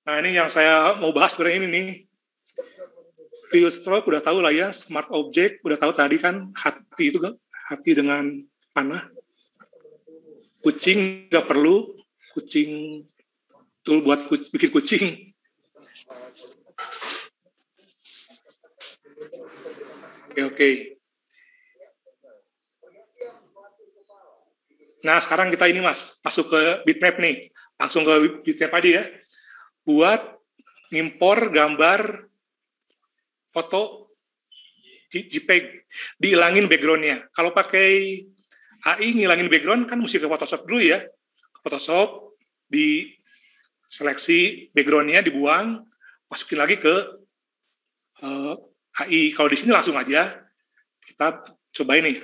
Nah, ini yang saya mau bahas sebenarnya ini nih. View stroke udah tahu lah ya, smart object udah tahu tadi kan, hati itu hati dengan panah. Kucing nggak perlu, kucing tool buat bikin kucing. Oke. Nah, sekarang kita ini Mas, masuk ke bitmap nih. Langsung ke bitmap aja ya. Buat ngimpor gambar foto JPEG, dihilangin background-nya. Kalau pakai AI ngilangin background kan mesti ke Photoshop dulu ya. Photoshop, di seleksi background-nya, dibuang, masukin lagi ke AI. Kalau di sini langsung aja, kita cobain nih.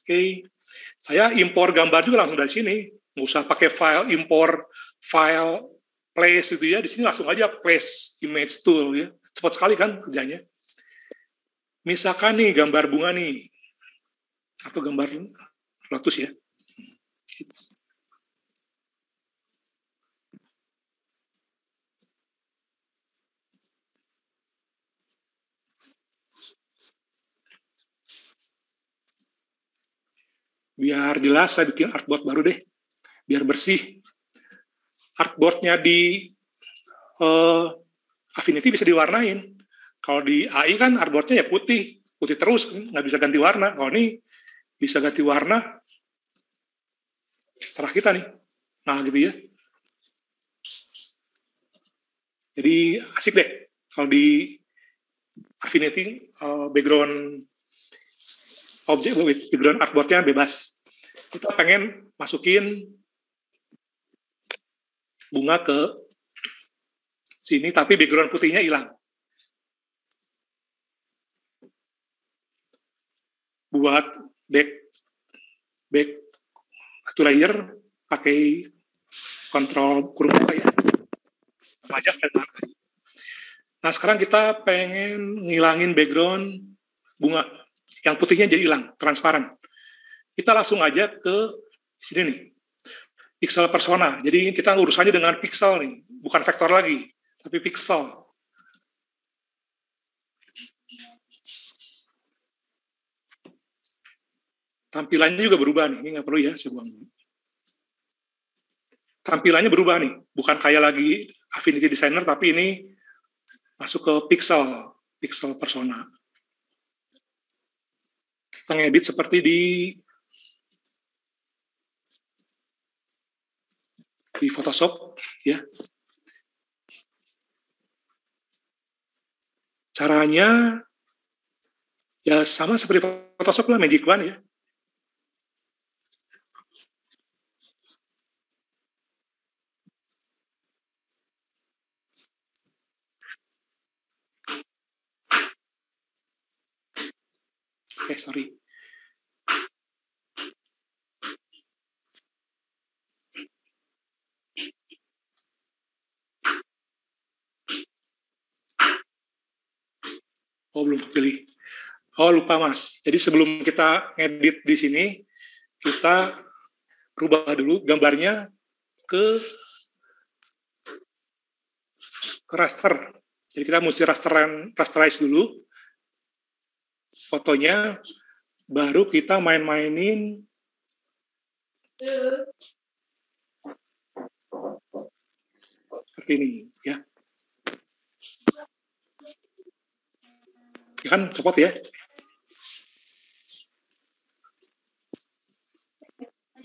Oke, saya impor gambar juga langsung dari sini. Nggak usah pakai file impor, file place gitu ya. Di sini langsung aja place image tool ya. Cepat sekali kan kerjanya. Misalkan nih gambar bunga nih, atau gambar lotus ya. Biar jelas, saya bikin artboard baru deh. Biar bersih. Artboard-nya di Affinity bisa diwarnain. Kalau di AI kan artboard-nya ya putih. Putih terus, nggak bisa ganti warna. Kalau ini bisa ganti warna, serah kita nih. Nah, gitu ya. Jadi asik deh. Kalau di Affinity, background objek, background artboard-nya bebas. Kita pengen masukin bunga ke sini, tapi background putihnya hilang. Buat back to layer, pakai kontrol kurung apa ya. Pajak dan marka. Nah, sekarang kita pengen ngilangin background bunga. Yang putihnya jadi hilang, transparan. Kita langsung aja ke sini nih. Pixel persona. Jadi kita urusannya dengan pixel nih, bukan vektor lagi, tapi pixel. Tampilannya juga berubah nih, ini nggak perlu ya, saya buang dulu. Tampilannya berubah nih, bukan kayak lagi Affinity Designer, tapi ini masuk ke pixel persona. Kita ngedit seperti di Photoshop ya. Caranya ya sama seperti Photoshop lah, Magic Wand ya. Oke, sorry. Oh, belum pilih. Oh, lupa Mas. Jadi sebelum kita ngedit di sini, kita rubah dulu gambarnya ke raster. Jadi kita mesti rasterize dulu fotonya, baru kita main-mainin seperti ini ya. Ya kan copot ya.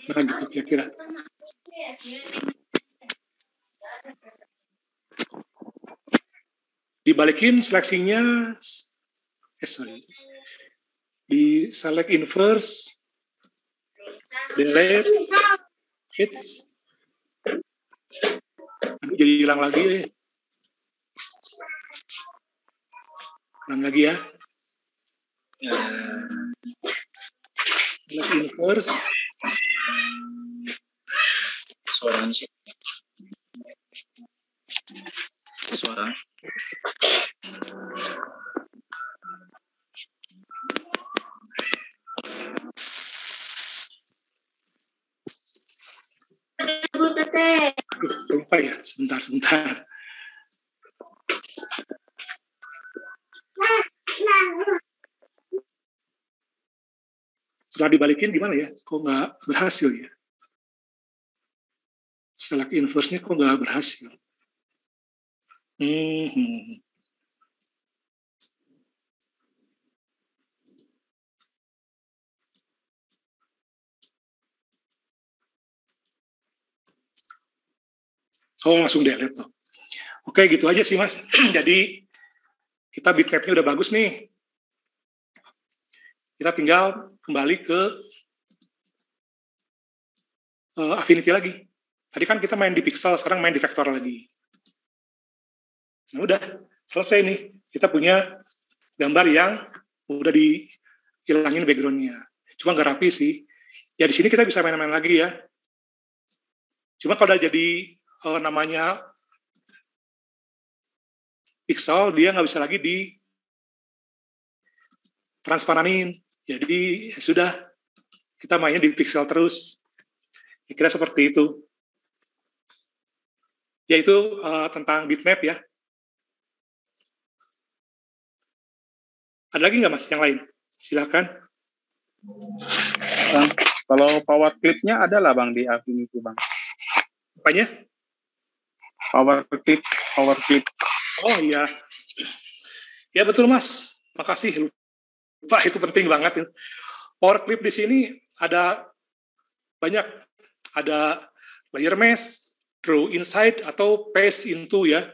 Nah gitu kira-kira. Dibalikin seleksinya, di select inverse, delete, hits, jadi hilang lagi. Ulang lagi ya. Select inverse. Suaranya sih. Suara. Aduh, lupa ya, sebentar. Setelah dibalikin gimana ya? Kok nggak berhasil ya? Select inverse-nya kok nggak berhasil? Oh, langsung delete tuh. Oke, gitu aja sih, Mas. Jadi, kita bitmap-nya udah bagus nih. Kita tinggal kembali ke Affinity lagi. Tadi kan kita main di pixel, sekarang main di vektor lagi. Nah, udah, selesai nih. Kita punya gambar yang udah dihilangin background-nya. Cuma nggak rapi sih. Ya, di sini kita bisa main-main lagi ya. Cuma kalau udah jadi namanya pixel, dia nggak bisa lagi di transparanin. Jadi, ya sudah, kita mainnya di pixel terus. Kira seperti itu. Yaitu tentang bitmap ya. Ada lagi nggak, Mas, yang lain? Silakan. Bang, kalau power clip-nya ada lah, Bang, di Affinity, Bang. Apanya? Power clip. Oh iya. Ya betul, Mas. Makasih. Lupa, itu penting banget. Power clip di sini ada banyak. Ada layer mesh, draw inside, atau paste into ya.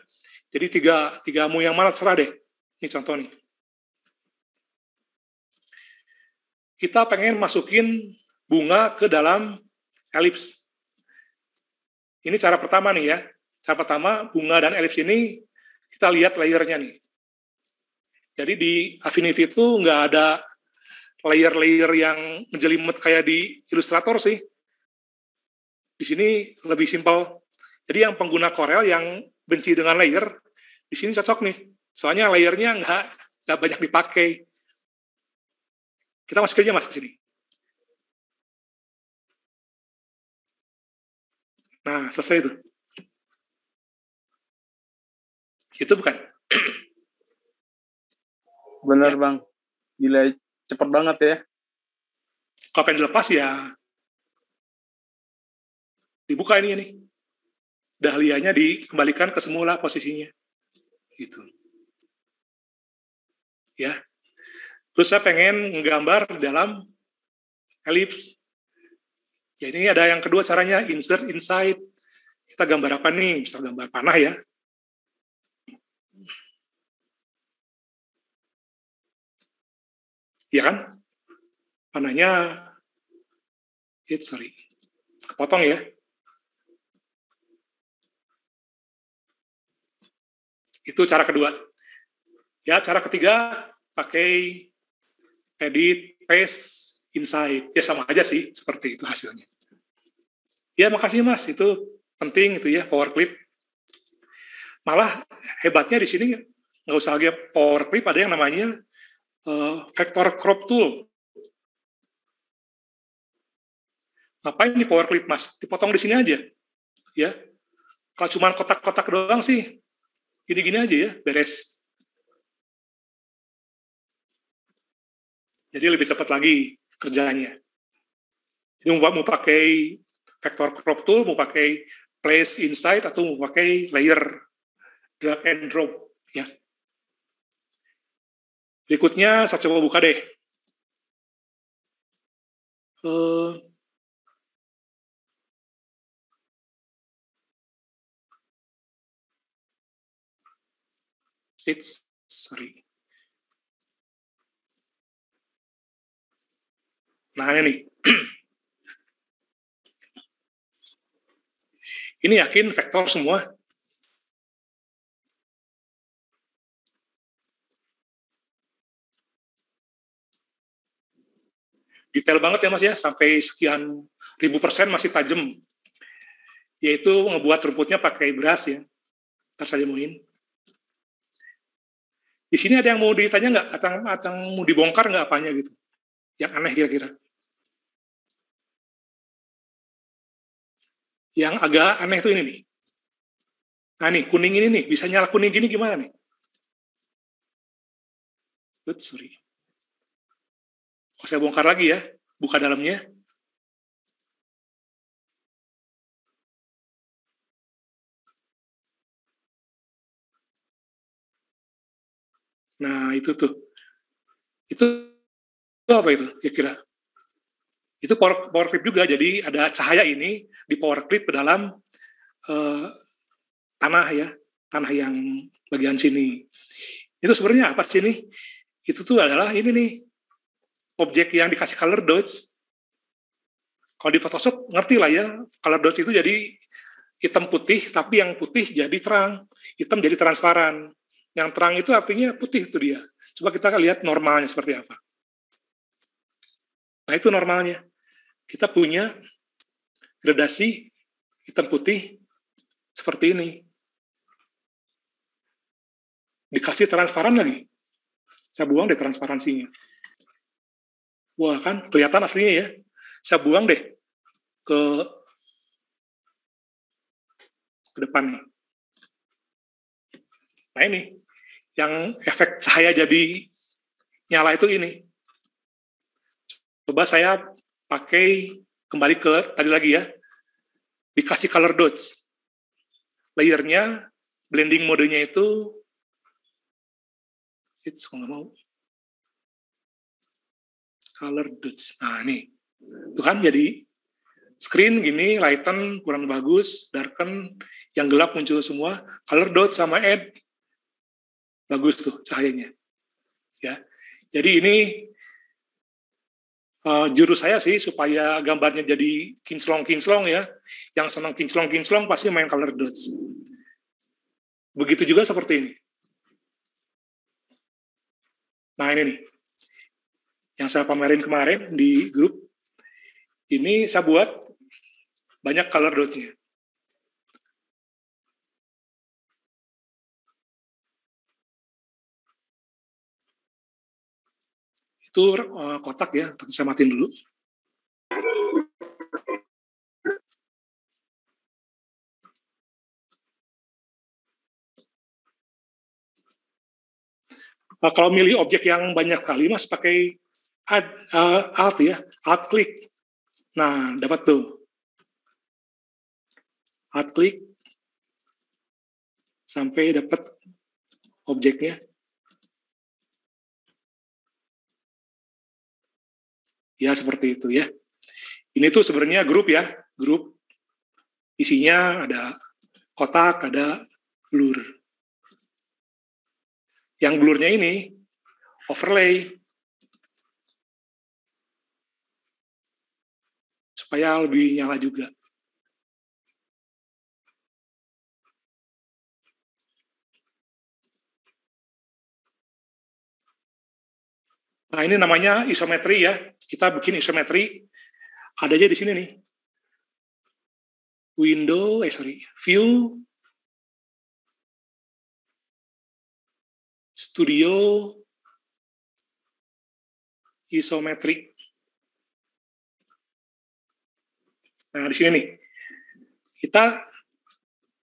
Jadi tiga mau yang mana terserah deh. Ini contoh nih. Kita pengen masukin bunga ke dalam elips. Ini cara pertama nih ya. Cara pertama, bunga dan elips ini kita lihat layernya nih. Jadi di Affinity itu nggak ada layer-layer yang menjelimet kayak di Illustrator sih. Di sini lebih simpel. Jadi yang pengguna Corel yang benci dengan layer, di sini cocok nih. Soalnya layernya nggak banyak dipakai. Kita masukin aja, Mas, ke sini. Nah, selesai itu. Itu bukan? Bener, Ya. Bang. Gila, cepet banget ya. Kalau pengen dilepas ya dibuka ini nih. Dahlianya dikembalikan ke semula posisinya. Gitu. Ya. Terus saya pengen menggambar dalam elips. Ya, ini ada yang kedua caranya, insert inside. Kita gambar apa nih? Bisa gambar panah ya. Iya kan? Panahnya, kepotong ya. Itu cara kedua. Ya, cara ketiga, pakai edit, paste, inside. Ya, sama aja sih, seperti itu hasilnya. Ya, makasih, Mas. Itu penting itu ya, power clip. Malah hebatnya di sini nggak usah lagi power clip, ada yang namanya vector crop tool. Ngapain nih power clip, Mas? Dipotong di sini aja. Ya. Kalau cuma kotak-kotak doang sih, gini-gini aja ya, beres. Jadi lebih cepat lagi kerjanya. Jadi mau pakai vector crop tool, mau pakai place inside, atau mau pakai layer drag and drop. Ya. Berikutnya saya coba buka deh. Nah, ini. Ini yakin vektor semua? Detail banget ya, Mas ya, sampai sekian ribu % masih tajam. Yaitu ngebuat rumputnya pakai beras ya. Ntar saya muin. Di sini ada yang mau ditanya nggak? Atau mau dibongkar nggak apanya gitu? Yang aneh kira-kira. Yang agak aneh tuh ini nih. Nah nih, kuning ini nih, bisa nyala kuning gini gimana nih? Sorry. Saya bongkar lagi ya, buka dalamnya. Nah, itu tuh. Itu apa itu kira-kira? Itu power clip juga, jadi ada cahaya ini di power clip ke dalam tanah ya, tanah yang bagian sini. Itu sebenarnya apa sih ini? Itu tuh adalah ini nih, objek yang dikasih color dots. Kalau di Photoshop ngerti lah ya, color dots itu jadi hitam putih, tapi yang putih jadi terang, hitam jadi transparan. Yang terang itu artinya putih itu dia. Coba kita lihat normalnya seperti apa. Nah itu normalnya. Kita punya gradasi hitam putih seperti ini. Dikasih transparan lagi. Saya buang deh transparansinya. Wah kan, kelihatan aslinya ya. Saya buang deh ke depan nih. Nah ini, yang efek cahaya jadi nyala itu ini. Coba saya pakai kembali ke tadi lagi ya, dikasih color dots. Layernya, blending modenya itu, nggak mau. Color dots. Nah ini, itu kan jadi screen gini, lighten kurang bagus, darken, yang gelap muncul semua, color dots sama add, bagus tuh cahayanya. Ya, jadi ini jurus saya sih supaya gambarnya jadi kinclong-kinclong ya. Yang senang kinclong-kinclong pasti main color dots. Begitu juga seperti ini. Nah ini nih, yang saya pamerin kemarin di grup, ini saya buat banyak color dots-nya. Itu kotak ya, saya matiin dulu. Kalau milih objek yang banyak kali, Mas pakai Alt ya, Alt klik. Nah, dapat tuh. Alt klik sampai dapat objeknya. Ya, seperti itu ya. Ini tuh sebenarnya grup ya, grup. Isinya ada kotak, ada blur. Yang blurnya ini overlay. Supaya lebih nyala juga. Nah, ini namanya isometri ya. Kita bikin isometri. Ada aja di sini nih. View, Studio, isometri. Nah, di sini nih. Kita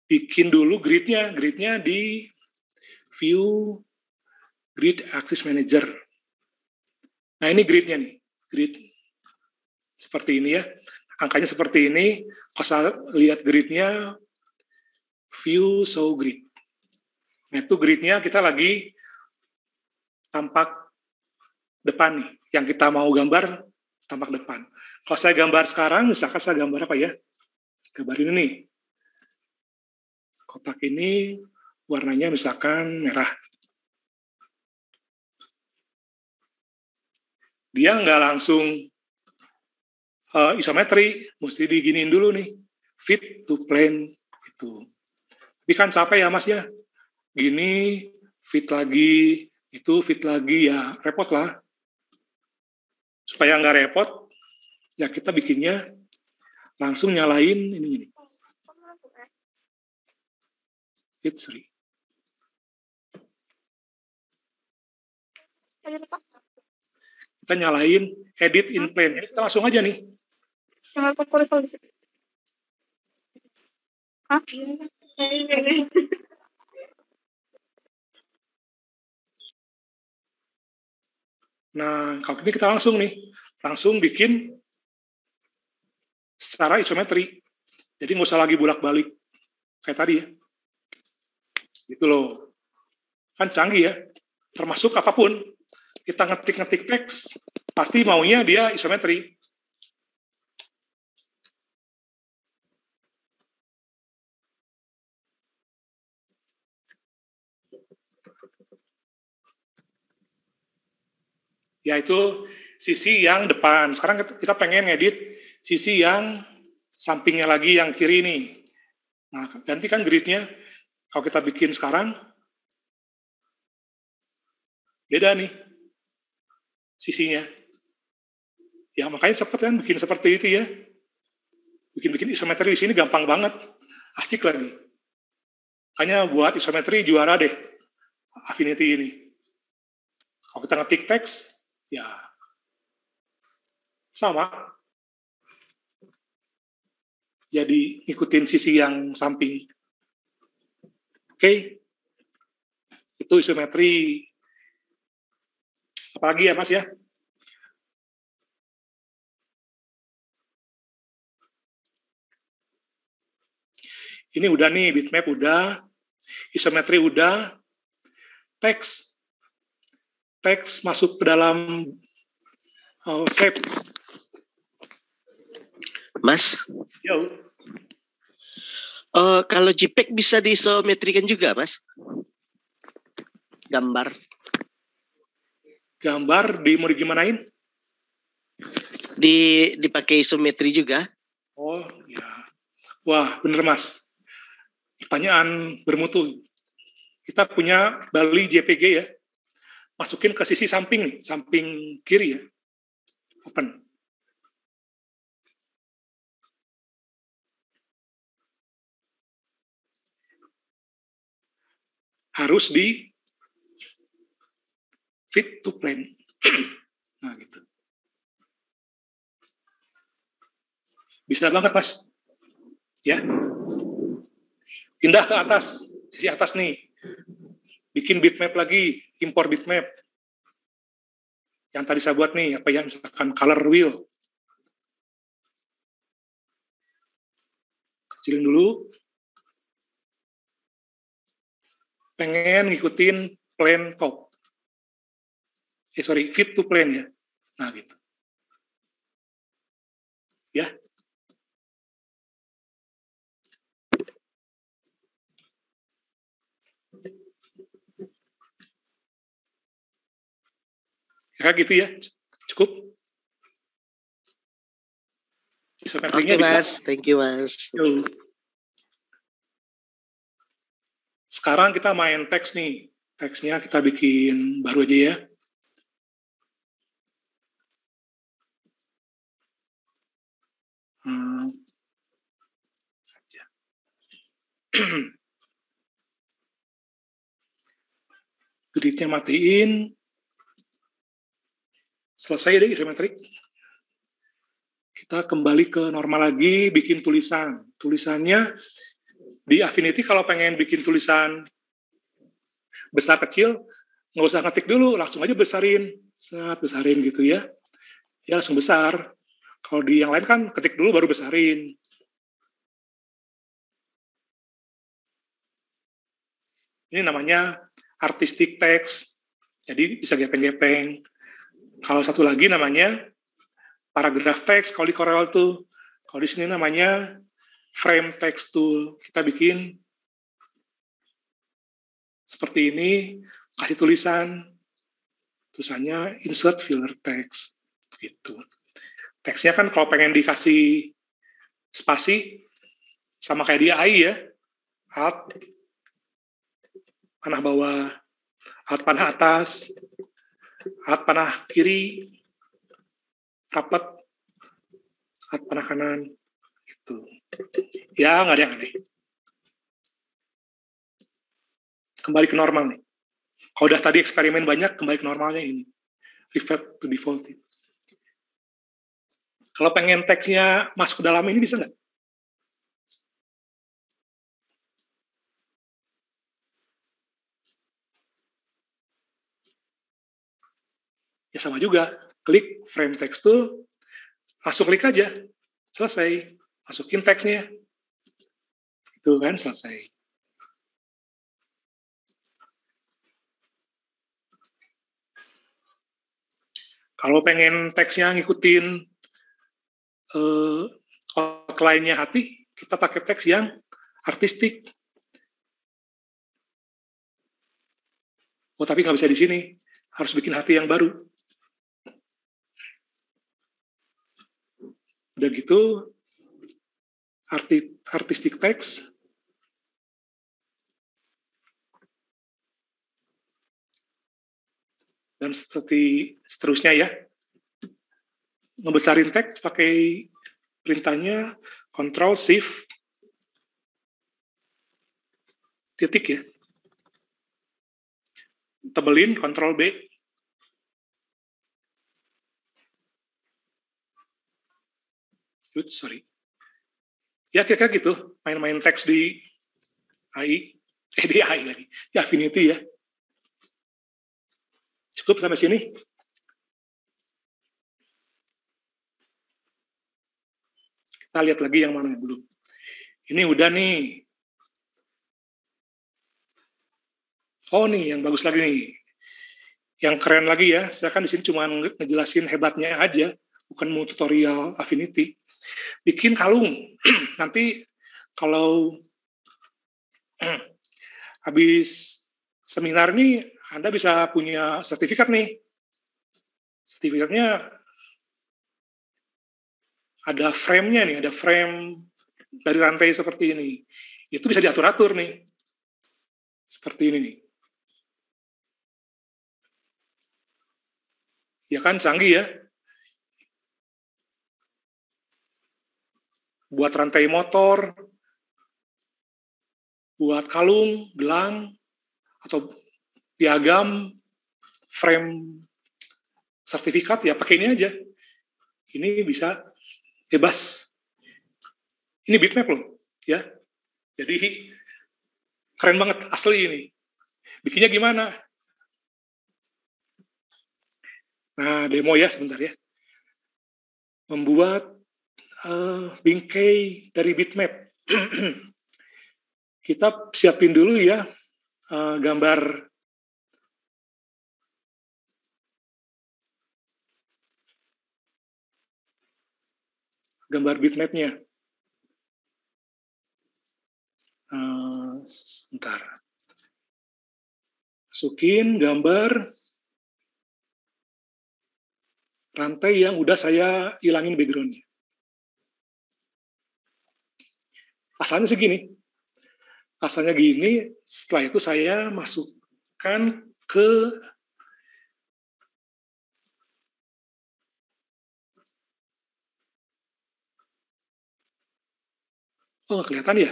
bikin dulu grid-nya. Grid-nya di View, Grid Axis Manager. Nah, ini grid-nya nih. Grid seperti ini ya. Angkanya seperti ini. Kalau saya lihat grid-nya, View, Show Grid. Nah, itu grid-nya kita lagi tampak depan nih. Yang kita mau gambar, tampak depan. Kalau saya gambar sekarang, misalkan saya gambar apa ya? Gambar ini nih. Kotak ini warnanya misalkan merah. Dia nggak langsung isometri, mesti diginiin dulu nih. Fit to plane, itu. Tapi kan capek ya Mas ya. Gini, fit lagi, itu fit lagi, ya repot lah. Supaya nggak repot, ya kita bikinnya langsung nyalain ini. Fit 3. Kita nyalain edit in plane. Kita langsung aja nih. Nah, kalau ini kita langsung bikin secara isometri. Jadi nggak usah lagi bolak-balik kayak tadi ya. Gitu loh. Kan canggih ya. Termasuk apapun. Kita ngetik teks, pasti maunya dia isometri. Yaitu sisi yang depan. Sekarang kita pengen ngedit sisi yang sampingnya lagi, yang kiri nih. Nah, ganti kan gridnya. Kalau kita bikin sekarang, beda nih sisinya. Ya makanya cepet kan bikin seperti itu ya. Bikin isometri di sini gampang banget. Asik lagi. Makanya buat isometri juara deh. Affinity ini. Kalau kita ngetik teks, ya sama. Jadi ikutin sisi yang samping. Oke. Itu isometri. Apalagi ya Mas ya? Ini udah nih, bitmap udah, isometri udah, teks masuk ke dalam shape. Mas, Yo. Kalau JPEG bisa diisometrikan juga, Mas? Gambar Mau digimanain? Dipakai isometri juga? Oh, ya. Wah, bener Mas. Pertanyaan bermutu. Kita punya Bali JPG ya. Masukin ke sisi samping nih, samping kiri ya. Open. Harus di fit to plane. Nah, gitu. Bisa banget, Mas. Ya. Pindah ke atas, sisi atas nih. Bikin bitmap lagi, impor bitmap. Yang tadi saya buat nih, apa ya, misalkan color wheel. Kecilin dulu. Pengen ngikutin plane top. Fit to plane ya. Nah, gitu. Ya. Ya gitu ya. Cukup. Oke, Mas. Thank you, Mas. Yo. Sekarang kita main teks nih. Teksnya kita bikin baru aja ya. Gridnya matiin. Selesai deh isometrik. Kita kembali ke normal lagi, bikin tulisan. Tulisannya di Affinity kalau pengen bikin tulisan besar kecil, nggak usah ngetik dulu, langsung aja besarin. Besarin gitu ya. Ya langsung besar. Kalau di yang lain kan ketik dulu baru besarin. Ini namanya artistic text. Jadi bisa gepeng-gepeng. Kalau satu lagi namanya paragraph text. Kalau di Corel tuh, kalau di sini namanya frame text tool. Kita bikin seperti ini, kasih tulisannya insert filler text. Gitu. Teksnya kan kalau pengen dikasih spasi, sama kayak di AI ya, alt, panah bawah, alt panah atas, alt panah kiri, rapat, alt panah kanan, gitu. Ya, nggak ada yang aneh. Kembali ke normal nih. Kalau udah tadi eksperimen banyak, kembali ke normalnya ini. Revert to default. Kalau pengen teksnya masuk ke dalam ini bisa nggak? Ya sama juga, klik frame text tool, langsung klik aja, selesai, masukin teksnya, itu kan selesai. Kalau pengen teksnya ngikutin outline-nya hati, kita pakai teks yang artistik. Oh, tapi nggak bisa di sini. Harus bikin hati yang baru. Udah gitu, artistic text. Dan seterusnya ya. Ngebesarin teks pakai perintahnya Ctrl+Shift titik ya. Tebelin Ctrl+B. Sorry. Ya kira-kira gitu, main-main teks di AI, di AI lagi, di Affinity ya. Cukup sampai sini. Kita lihat lagi yang mana belum. Ini udah nih. Oh nih, yang bagus lagi nih. Yang keren lagi ya, saya kan di sini cuma ngejelasin hebatnya aja, bukan mau tutorial Affinity. Bikin kalung. Nanti kalau habis seminar nih, Anda bisa punya sertifikat nih. Sertifikatnya ada frame-nya nih, ada frame dari rantai seperti ini. Itu bisa diatur-atur nih. Seperti ini nih. Ya kan, canggih ya. Buat rantai motor, buat kalung, gelang, atau piagam, frame sertifikat, ya pakai ini aja. Ini bisa bebas. Ini bitmap loh, ya. Jadi keren banget, asli ini. Bikinnya gimana? Nah, demo ya sebentar ya. Membuat bingkai dari bitmap. Kita siapin dulu ya gambar bitmapnya. Sebentar. Masukin gambar rantai yang udah saya hilangin background-nya. Asalnya segini. Asalnya gini, setelah itu saya masukkan ke oh, nggak kelihatan ya?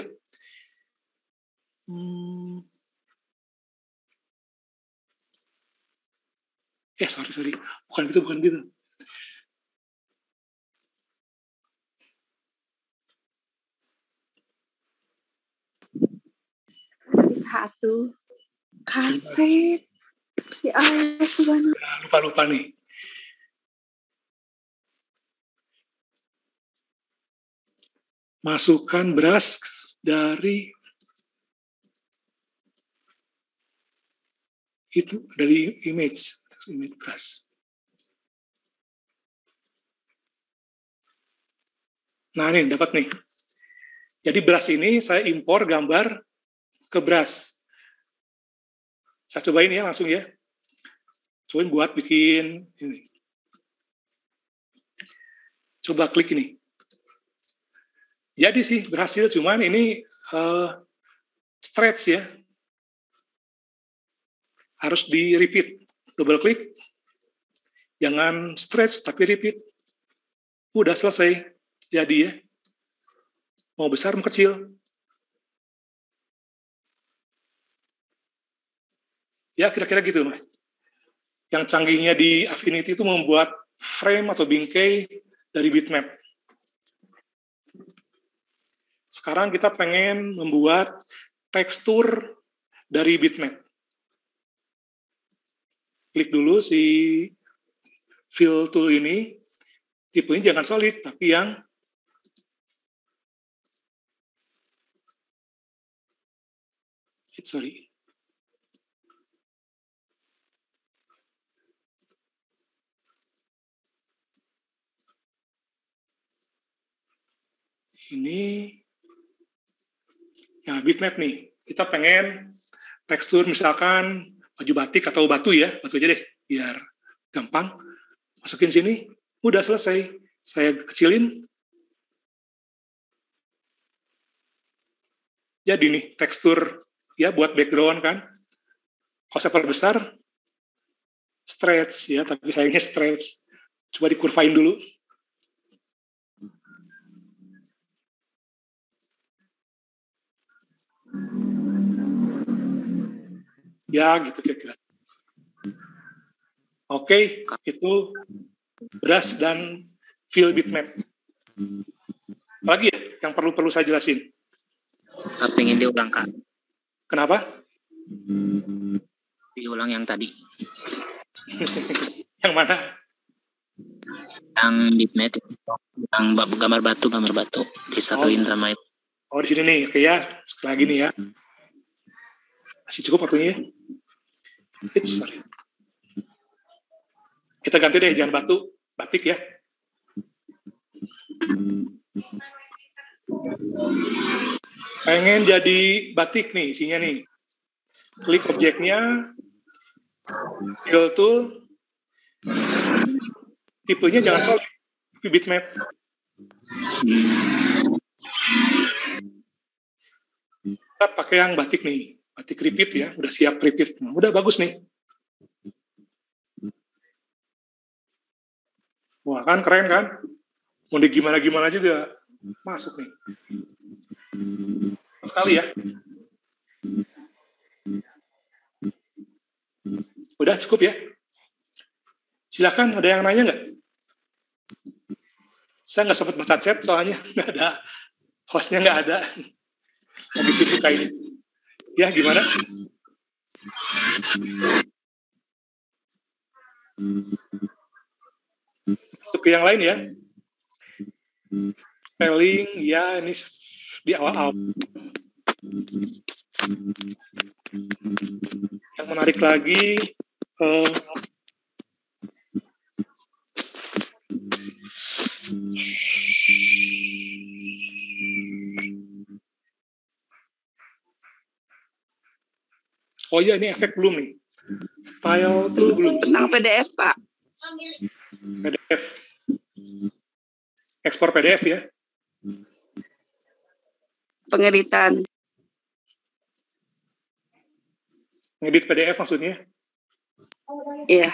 Sorry. Bukan gitu. Satu kaset. Ya Allah, Tuhan. Lupa nih. Masukkan brush dari image brush. Nah, ini dapat nih. Jadi brush ini saya impor gambar ke brush. Saya cobain ya langsung ya. Cobain buat bikin ini. Coba klik ini. Jadi sih berhasil, cuman ini stretch ya. Harus di repeat. Double klik. Jangan stretch tapi repeat. Udah selesai. Jadi ya. Mau besar, mau kecil. Ya kira-kira gitu. Yang canggihnya di Affinity itu membuat frame atau bingkai dari bitmap. Sekarang kita pengen membuat tekstur dari bitmap. Klik dulu si fill tool ini tipenya jangan solid, tapi yang ini ya bitmap nih. Kita pengen tekstur misalkan baju batik atau batu ya, batu aja deh biar gampang. Masukin sini, udah selesai. Saya kecilin. Jadi nih tekstur ya buat background kan. Kalau saya perbesar stretch ya, tapi sayangnya stretch. Coba dikurvain dulu. Ya, gitu kira-kira. Oke, itu brush dan fill bitmap. Lagi ya, yang perlu saya jelasin? Pengen diulang, Kak. Kenapa? Diulang yang tadi. Yang mana? Yang bitmap, yang gambar batu. Disatuin sama itu. Oh, di sini nih. Oke ya, sekali lagi nih ya. Masih cukup waktunya ya? Sorry. Kita ganti deh, jangan batik ya. Pengen jadi batik nih, isinya nih. Klik objeknya, fill tool, tipenya jangan solid, tapi bitmap. Kita pakai yang batik nih. Batik repeat ya, udah siap repeat. Nah, udah bagus nih. Wah kan keren kan? Mau di gimana juga masuk nih. Sekali ya. Udah cukup ya. Silakan, ada yang nanya nggak? Saya nggak sempat baca chat soalnya nggak ada, hostnya nggak ada. Habis itu kayaknya. Ya, gimana? Masuk ke yang lain ya. Spelling, ya ini di awal-awal. Yang menarik lagi, oh iya, ini efek belum nih. Style tuh belum. Tentang PDF, Pak. PDF. Ekspor PDF ya. Pengeditan. Ngedit PDF maksudnya? Iya.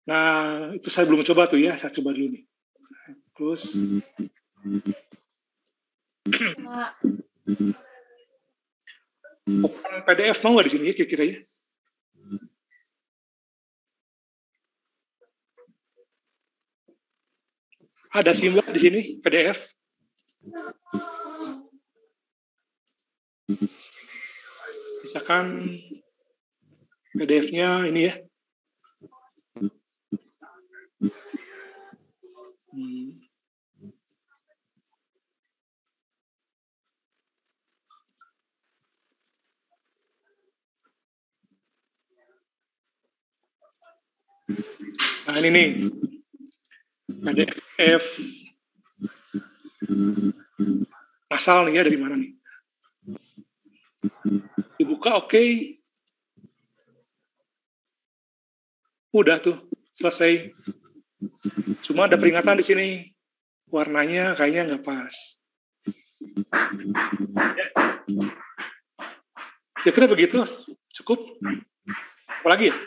Nah, itu saya belum coba tuh ya. Saya coba dulu nih. Terus. Open PDF mau nggak di sini ya kira-kira ya? Ada sih Mbak di sini PDF. Misalkan PDF-nya ini ya. Nah ini nih. PDF asal nih ya, dari mana nih? Dibuka, oke. Udah tuh, selesai. Cuma ada peringatan di sini. Warnanya kayaknya nggak pas. Ya kira begitu, cukup. Apalagi ya?